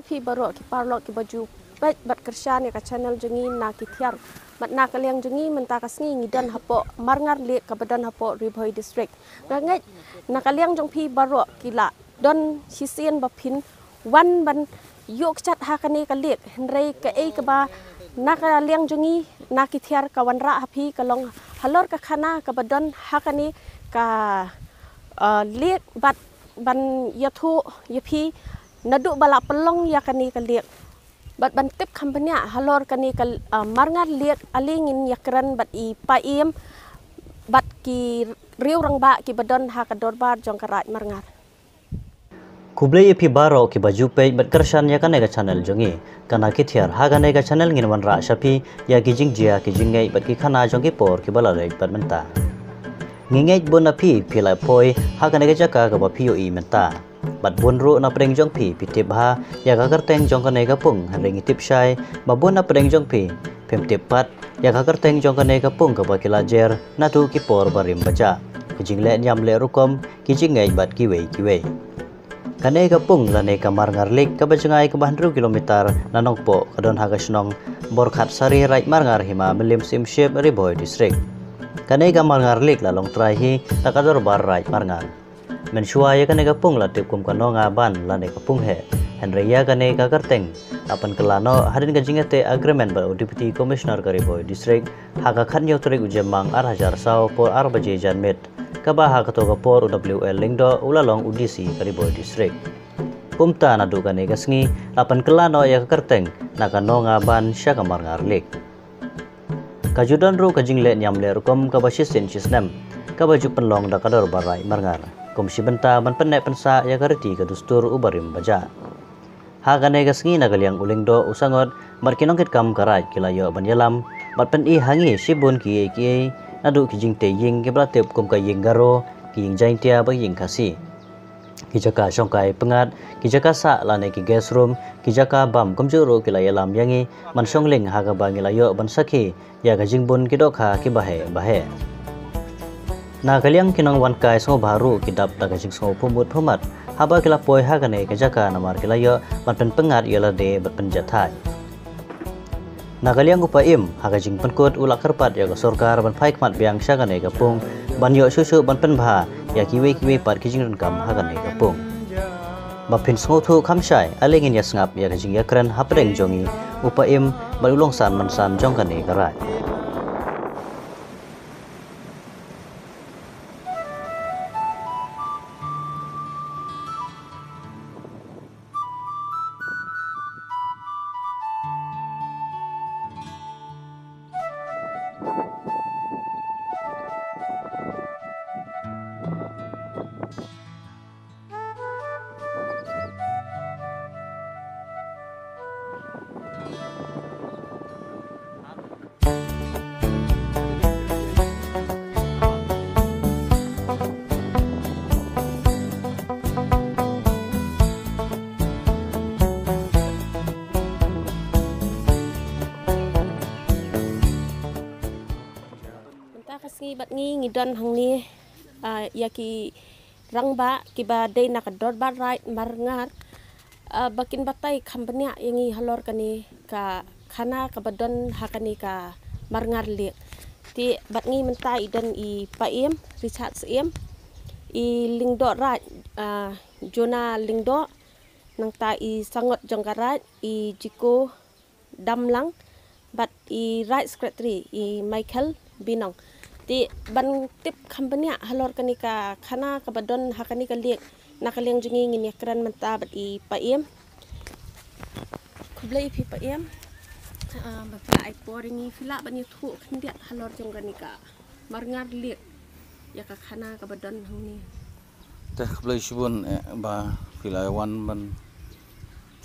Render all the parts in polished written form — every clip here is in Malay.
phi baro ki parlo ki baju pet bat kersan ya ka channel jengi na ki thiar mat na ka liang jengi menta ka sngi ngidan hapo marngar le ka badan hapo Ribhoi district ngai na ka liang jong phi baro ki la don sisien bapin wan ban yok chat ha ka ne ka lek henrei ka ei ka ba na ka liang jengi na ki thiar ka wan ra hapi ka long halor ka khana ka badan ha ka ne ka lek bat ban yathu yapi nadu bala pelong ya ka ne ka lek bat ban tip kampanya halor kani kal marngat liat alingin yakran bat I paim bat ki riu rang ba ki badon ha ka dorbar jong karat marngat kublai epi baro ki baju pe bat kersan ya kanega channel jongi kana kithiar ha kanega channel ngin wan ra shapi ya kijing jia kijing ngai bat ki khana jongi por ki bala lai bat menta ngingai bon api phila poi ha kanega jaka ka ba pio I menta bat bun ru na preng jong pi pitip ha ya ka kerteng jong kane ka pung han ring tip shai ba bun na preng jong pi pem tip pat ya ka kerteng jong kane ka pung ka ba kilajer na tu ki por barim baja kijing le nyam le rukom kijing ngai bat ki wei kane ka pung la ne ka mar ngar lik ka ba jangai ka 100 kilometer na nong po kadon ha ka snong bor khat sari right mar ngar hima milim sim ship Ribhoi district kane ka mar ngar lik la long trai hi ta ka dor bar right mar ngar men shua ya kane ka pung la tip kum ka no nga ban la ne ka pung he henry ya kane ka kerteng apan kelano hadin ka jingate agreement ba deputy commissioner ka Ribhoi district ha ka khan yo trik ujemang 1000 saw por 4 baje janmet ka ba ha ka to ka por UWL lingdo ulalong UDC ka Ribhoi district pumta na du kane ka sngi apan kelano ya ka kerteng na ka no nga ban sya ka mar ngarlik kajudan ru ka jingle nyam le rukom ka ba sisin sisnem ka baju penlong da ka dor barai marngar komisi benta ban penek pensa ya kariti ka dustur ubarim baja ha kane gasngi na galiang ulingdo usangot markinong kit kam karai kilayo ban yalam bat pen I hangi sibun ki nadu kijing te ying ke blatep kum ka ying garo ki ying jain tia ba ying kasi kijaka songkai pengat kijaka sa lane ki gas room kijaka bam komjuro kilaya lam yangi man songling ha ka bangilayo ban sakhi ya gajing bun kidokha ki bahe na kaliang kinang wan kai so baru kidap ta kajing so pumut pumat haba kila poi ha kane kajaka namar kila yo ban pen pengat yala de bat penjathai na kaliang upaim ha kajing penkut ulak kerpat ya ka sorkar ban phaik mat biang sha kane kapung ban yo susu ban pen bha ya kiwe pat kijing kam ha kane kapung bapin so thu khamsai alengin ya sngap ya kajing ya kran hapreng jongi upaim ban ulong san man san jong kane karai kasngi bat ngi ngidon hangni yaki rangba kiba dei nak dor bar right marngar bakin batai kampanya yangi halor kani ka khana ka badon hakani ka marngar le ti bat ngi mentai dan I paim Richard Siem I lingdo right Jona lingdo nang ta I sangot jongkarat I jiko damlang bat I right secretary I Michael Binong ti ban tip kampanya halor kani ka khana ka badon hakani ka liek nakaliang jungi ngin yakran menta bat I paim kublai pi paim bapa ai poringi fila ban yuthu khndia halor jong kani ka marngar liek ya ka khana ka badon hangni teh kublai sibun ba fila wan ban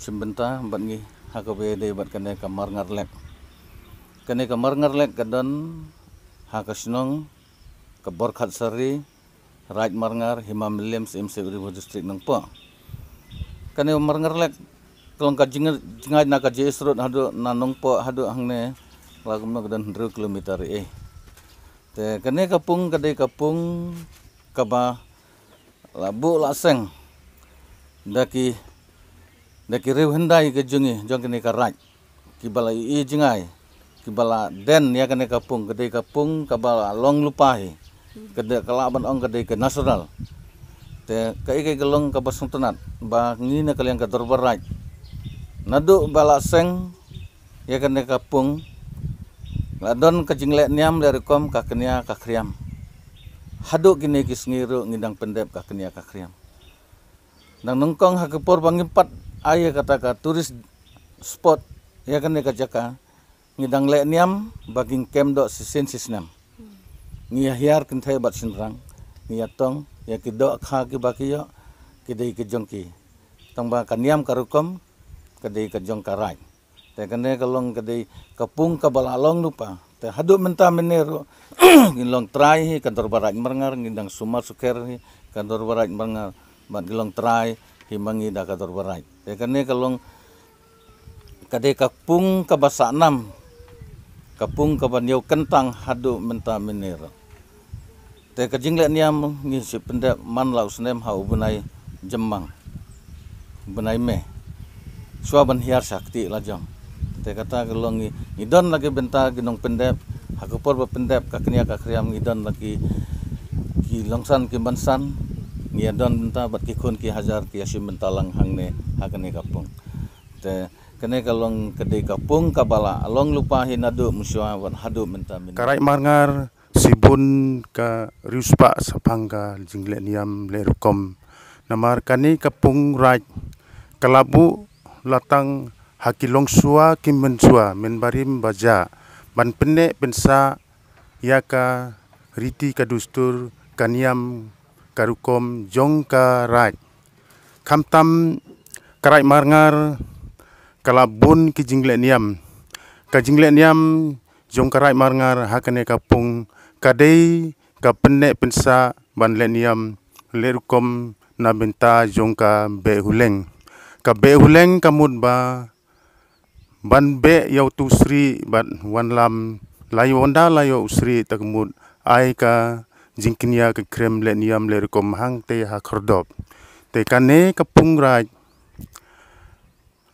simbenta ban ngi hakabe de bat kane ka marngar lek kadon Hakasnong ke Borkhat Sari Right Marngar Himam Williams MC Ribhoi district nang po kane marngar lek tolong ka jingai na ka jesrot hadu nanong po hadu hangne lagum na dan 100 kilometer te kane kapung kadai kapung kaba labu laseng daki Daki riu hendai ke jungi jong kene karaj. Kibala i jingai. Kibala den ya kene kapung kedai kapung kabala long lupahi. Kedai kalaban ong kedai ke nasional. Te kai ke gelong ka basung tenat ba ngina kalian ka dorbaraj. Nadu bala seng ya kene kapung. Ladon ka jinglek niam dari kom ka kenia ka kriam. Hadu kini kisngiru ngidang pendep ka kenia ka kriam. Nang nungkong hakepor bangimpat aya kata ka turis spot ya kene ka jaka ngidang lek niam baging kem do sisin sisnam. Ngia hiar kintai bat sinrang. Ngia tong ya kido kha ki bakiyo kidai ke jongki. Tong ba kaniam karukom kadai ke jong karaj. Te kene kalong kadai kapung kabalalong lupa. Te hadu menta menero ngilong trai hi kantor barat merengar ngindang sumar suker hi kantor barat merengar bat ngilong trai hi mangi da kantor barat. Te kene kalong kadai kapung kabasa enam kapung kabanyau kentang hadu menta menero. Te kajinglek niam ngisi pendep man lau senem hau benai jemang benai me suaban hiar sakti lajong. Te kata gelong ngidon lagi benta ginong pendep hakupor ba pendep kakenia kakriam ngidon lagi ki longsan ki bansan ngidon benta bat ki khun ki hajar ki asim bentalang hangne hakane kapung. Te kene kalong kedai kapung kabala along lupa hinadu musua wan hadu menta min. Karai marngar sibun ka riuspa sapangga jinglek niam lerukom namar kani kapung raj kalabu latang hakilong sua kim mensua menbarim baja ban penne pensa yaka riti kadustur kaniam karukom jong ka raj kamtam karai marngar kalabun ki jinglek niam ka jinglek niam jong karai marngar hakane kapung kadai ka penne pensa ban leniam lerukom na benta jong ka be huleng kamut ba ban be yau tu sri ban wan lam layo onda layo usri takmut ai ka jingkinia ke krem leniam lerukom hang te ha khordop te kane kapung raj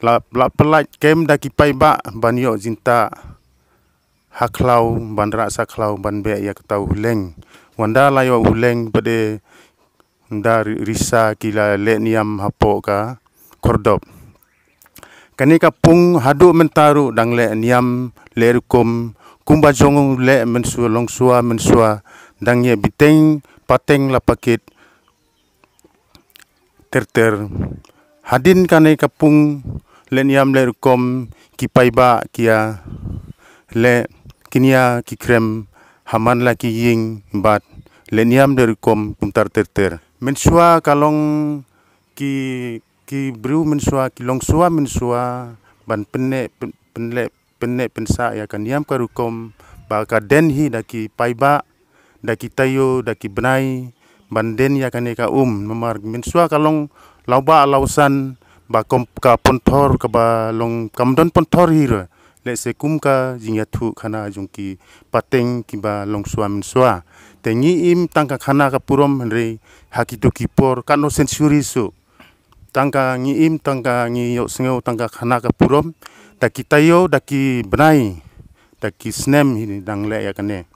la pelaj kem daki pai ba ban yo jinta haklau ban ra saklau ban be ya ketau huleng wanda layo huleng pade nda risa kila leniam hapo ka kordop kani kapung hadu mentaru dang le niam lerukom kumba jong le mensua longsua mensua dang ye biteng pateng la pakit terter hadin kani kapung le niam lerukom kipaiba kia le kinia kikrem haman la ki ying bat le niam lerukom kumtar terter mensua kalong ki bru mensua ki longsua mensua ban penne pensa ya kan yam karukom ba ka den hi daki paiba daki tayo daki benai ban den ya kan ka mamar mensua kalong lauba lausan ba kom ka pontor ka ba long kamdon pontor hira le se kum ka jingya thu khana jungki pateng ki ba longsua mensua tengi im tangka khana ka purom henre hakitu kipor kano sensuri su tangka ngiim tangka ngi yo sengau tangka khana ka purom daki tayo daki benai daki snem ini dang le ya kane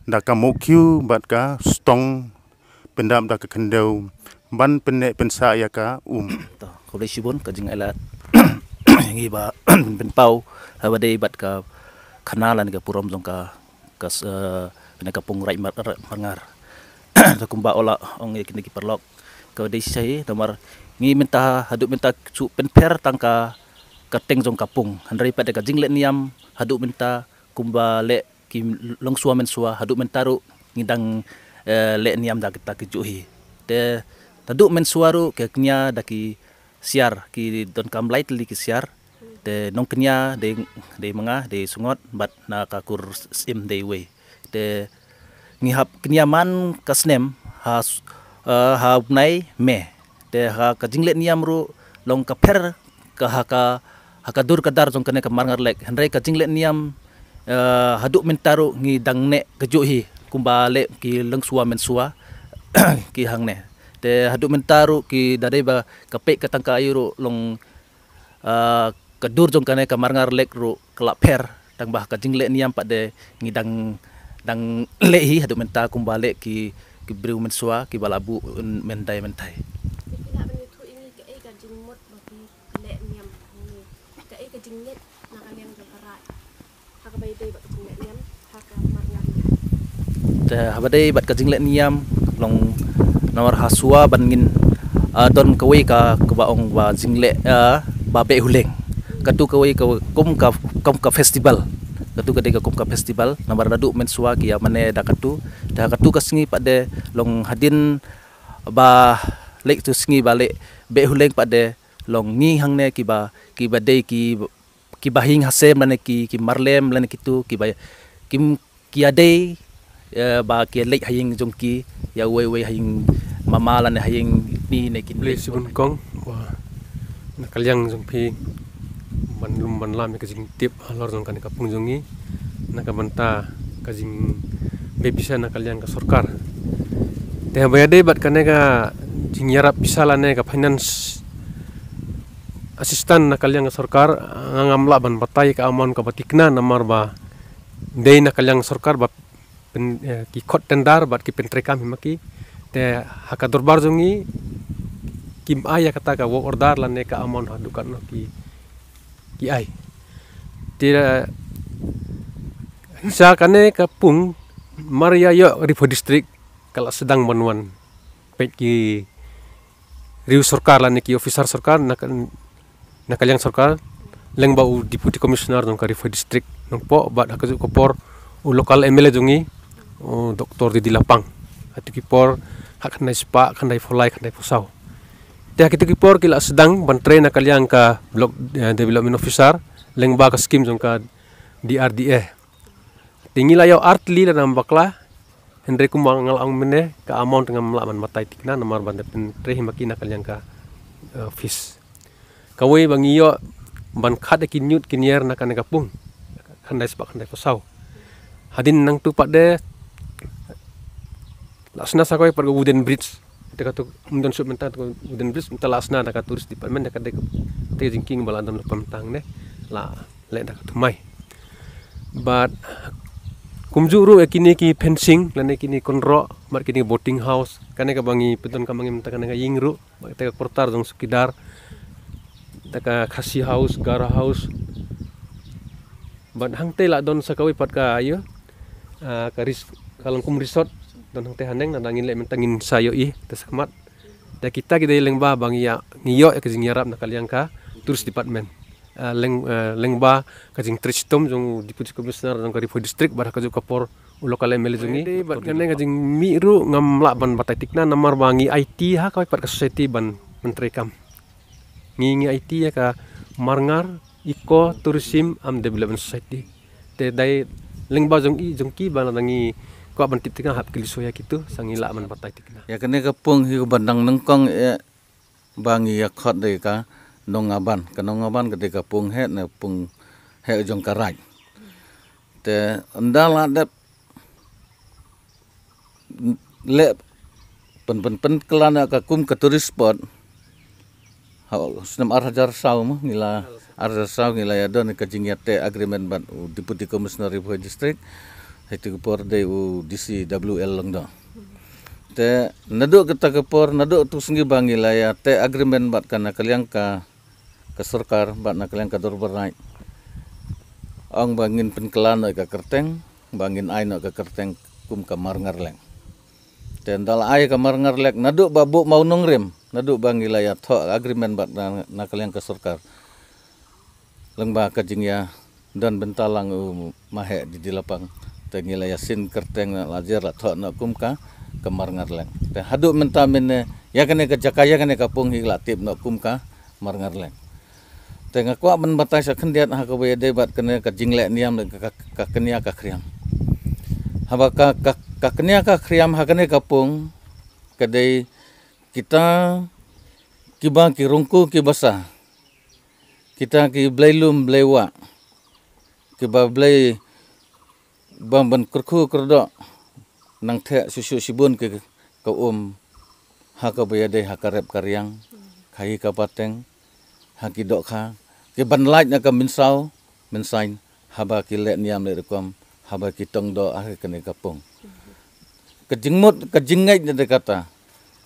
daka mokyu bat ka stong pendam daka kendau ban penne pensa ya ka Kole sibun ka jing alat ngi ba ben pau hawade bat ka khanalan ka purom jong ka kas pene kapung rai marngar ta kumba ola ong kini ki perlok ka dei sai nomor ngi minta hadu minta su penper tangka kateng jong kapung handrai pada ka jingle niam hadu minta kumba le ki longsua mensua hadu mentaru ngidang le niam da kita kejuhi te tadu mensuaru ke knya daki siar ki don kam lightly ki siar te nong knya de manga de sungot bat na kakur sim de we te ngihap knya man kasnem ha nai me te ha ka jinglet niam ru long ka per ka ha dur kadar jong kane ka marngar lek handrai ka jinglet niam hadu mentaru ngi dangne kejuhi kumbale ki lengsua mensua ki hangne te hadu mentaru ki dadai ba kape katangka ayuru long kedur jong kane kamarngar lek ru kelak per tang bah ka jingle niam pada ngidang dang lehi hadu menta kumbale ki briu mensua ki balabu mentai mentai. Ipila banitu ini ke ka jingmut bagi le niam ini. Ke ka jinglet nakaliang jong karai. Haka bay day bak jinglet niam haka marngar. Te habadai bat ka jingle niam long nawar hasua bangin don kawai ka kebaong ba jingle ba be huleng. Katu kawai ka festival. Katu kadai ka kum ka festival namar nadu mensua ki mane da katu kasingi pada long hadin ba lek tu singi balik be huleng pada long ni hangne ki badai ki bahing hasem lane ki marlem lane kitu ki adai ba ki lek haying jongki ya we haying mama lane haying ni ne kin Beli sibun kong wah nakaliang jong pi ban lam ka jing tip alor jong kan kapung jongi nakabanta ka jing bebisa nakaliang ka sorkar teh bayade bat kane ka jing yarap bisa lane ka finance asistan nakaliang ka sorkar ngamla ban batai ka amon ka batikna namar ba dei nakaliang sorkar ba ki khot tendar bat ki pentrekam himaki te haka dorbar jongi kim aya kata ka work order lane ka amon hadukan no ki ai tidak kane kapung Maria yo Rivo District kalau sedang menuan ki riu sorkar lane ki officer sorkar nakaliang sorkar leng bau deputy commissioner nong Rivo District nong po bat hakazu kopor lokal MLA jongi Dr. Didi Lapang atu kipor hak kandai spa kandai folai kandai pusau teh kita kipor kila sedang bantre nakaliang ka block development officer leng ba ka scheme jong ka DRDA tinggi layo artli dan bakla Henry kumang ngalang mene ka amount ngam laman matai tikna namar bande pen tre himaki nakaliang ka fish kawai bangiyo ban khat ki nyut kinyer nakane kapung kandai spa kandai pusau hadin nang tu pade lasna sakoi per wooden bridge dekat mundon sub mentang wooden bridge mentala asna dekat turis department dekat te jingking balandon pemtang ne la le dekat mai but kumjuru ekini ki fencing lane kini konro mar kini boating house kane ka bangi peton ka bangi mentang kane ka yingru te ka portar jong sukidar te ka khasi house gara house but hang te la don sakawi pat ka ayo ka kalong kum resort don hang te haneng nadangin le mentangin sayo i tesakmat da kita leng ba bangia ngiyo ke jing yarap nakaliang ka tourist department leng ba ka jing tristom jong deputy commissioner jong Rivo District bar ka kapor lokal MLA jongi bat kane ka jing miru ngam la ban batai tikna namar bangi IT ha ka pat ka society ban mentrekam ngi IT ya ka marngar Eco Tourism and Development Society te dai leng ba jong ki ban dangi ko ban titika hap kilisoya kitu sangila man batai tikna ya kene kapung hi bandang nengkong bangi ya khot de ka nongaban ke kapung he na pung he jong karaj te andala dep le pen kelana ka kum ka tourist spot senam arhajar sau mah ngila arhajar sau ngila ya don ka jingyate agreement ban deputy commissioner Rivo District itu kepor de DCWL lang do te nadu kita kepor nadu tu sengi bangila ya te agreement bat kana kaliang ka sorkar bat na kaliang ka dorbarai ang bangin penkelan ka kerteng bangin ai no ka kerteng kum ka marngarleng te ndal ai ka marngarlek nadu babu mau nongrem nadu bangila ya tho agreement bat na kaliang ka sorkar lengba ka jingya dan bentalang mahe di lapang tengila yasin kerteng lajar la thok na kum ka kamar ngarleng te hadu menta mene ya kane ka jakaya kane kapung hi latip na kum ka mar ngarleng te ngakwa men batai sa khendiat ha ka be debat kane ka jingle niam ka kenia ka kriam haba ka kenia ka kriam ha kane kapung kadai kita kiba ki rungku ki basa kita ki blailum blaiwa kiba blai bamban kurku kerdo nang the susu sibun ke ha ka bayade ha karep karyang khai ka pateng ha ki dok kha ke ban light na ka minsain haba ki let niam le kom haba ki tong do ah kene kapung kejingmut kejingai de kata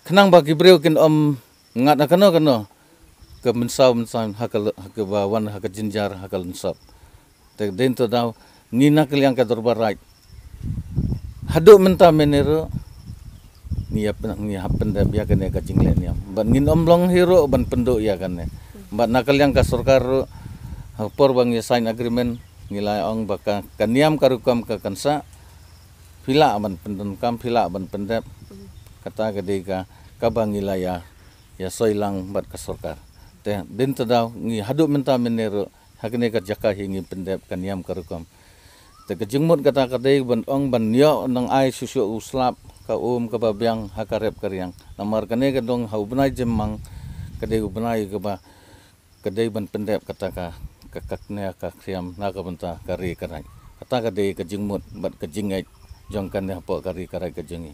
kenang bagi breu kin ngat na kano ke minsain hakal bawan hakal jinjar hakal nsap te den to daw ngina kaliang ka dorbarai hadu menta menero ni happen da biya kene ka jingle niam ban ngin long hero ban pendo ya kane ban nakaliang ka sarkar por bang sign agreement ngilai ong baka kaniam karukam ka kansa pila ban pendon kam pila ban pendep kata gede ka kabang ngilaya ya soilang bat ka sarkar te den tadaw ngi hadu menta menero hakne ka jaka hingi pendep kaniam karukam te kejingmut kata kadai ban ong ban yo nang ai susu uslap ka ka babyang hakarep karyang namar kane ka dong hau benai jemang kadai benai ka ba kadai ban pendep kata ka kakaknya ka kriam na ka benta kari karai kata kadai kejingmut bat kejingai jong kan hapo kari karai kejingi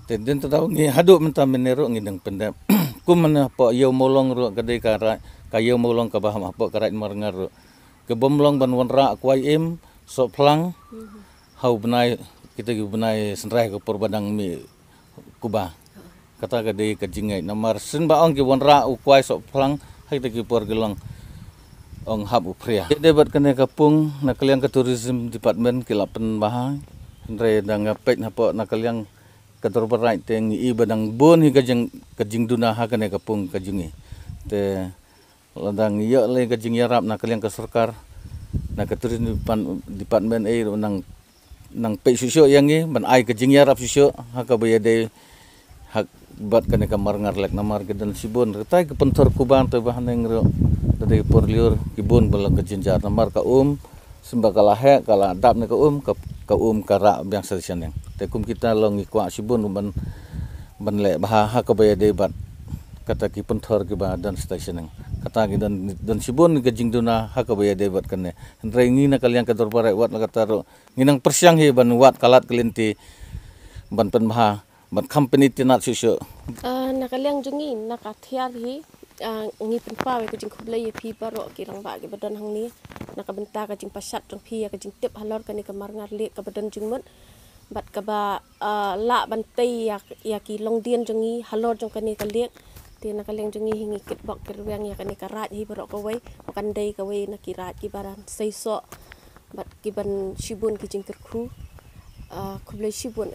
te den tadaw ngi hadu menta menero ngi dang pendep kum mana hapo yo molong ro kadai karai ka yo molong ka baham hapo karai marngar ro ke bomlong ban wanra kwai im so plang hau benai kita benai senrai ke perbadang mi kuba kata kadai kejingai namar sin ba ong ki wanra ukwai so plang hai te ki por gelong ong hab upria debat kene kapung nakaliang ke tourism department kilapen bahai re dang pek napo nakaliang ke dorbarai te ngi badang bon hi kejing duna ha kene kapung kejingi te ladang yo le kejing yarap nakaliang ke sarkar na ke tourism department nang pek susu yang ni ban ai kejing yarap susu ha ka bayade hak bat kene kamar ngarlek namar gedan sibon retai ke pentor kuban te bahan ngro dari porliur kibun bala kejinjar namar ka sembakala he kala dap ne ka kara biang sesian yang tekum kita long ikwa sibun ban le bah ka bayade bat kata ki pentor ki ba dan station yang kata ki dan sibun kejing duna ha ka bayade bat kene ndrai ngina kalian ka dorpare wat kata ro nginang persiang he ban wat kalat kelinti ban pen bah ban company tinat susu nakaliang jungi nakathiar hi ngi penpa we kujing khublai phi baro kirang ba ge badan hangni nakabenta ka jing pasat jong phi ka jing tip halor kani kamar ngar le ka badan jingmut bat ka ba la bantai ya ki longdien jungi halor jong kani ka lek ti nakaliang jungi hingi kit bok kirwang ya kani ka raj hi baro ka wei kan dei ka wei na ki raj ki baran seiso bat ki ban shibun ki jing kirkhu khublai shibun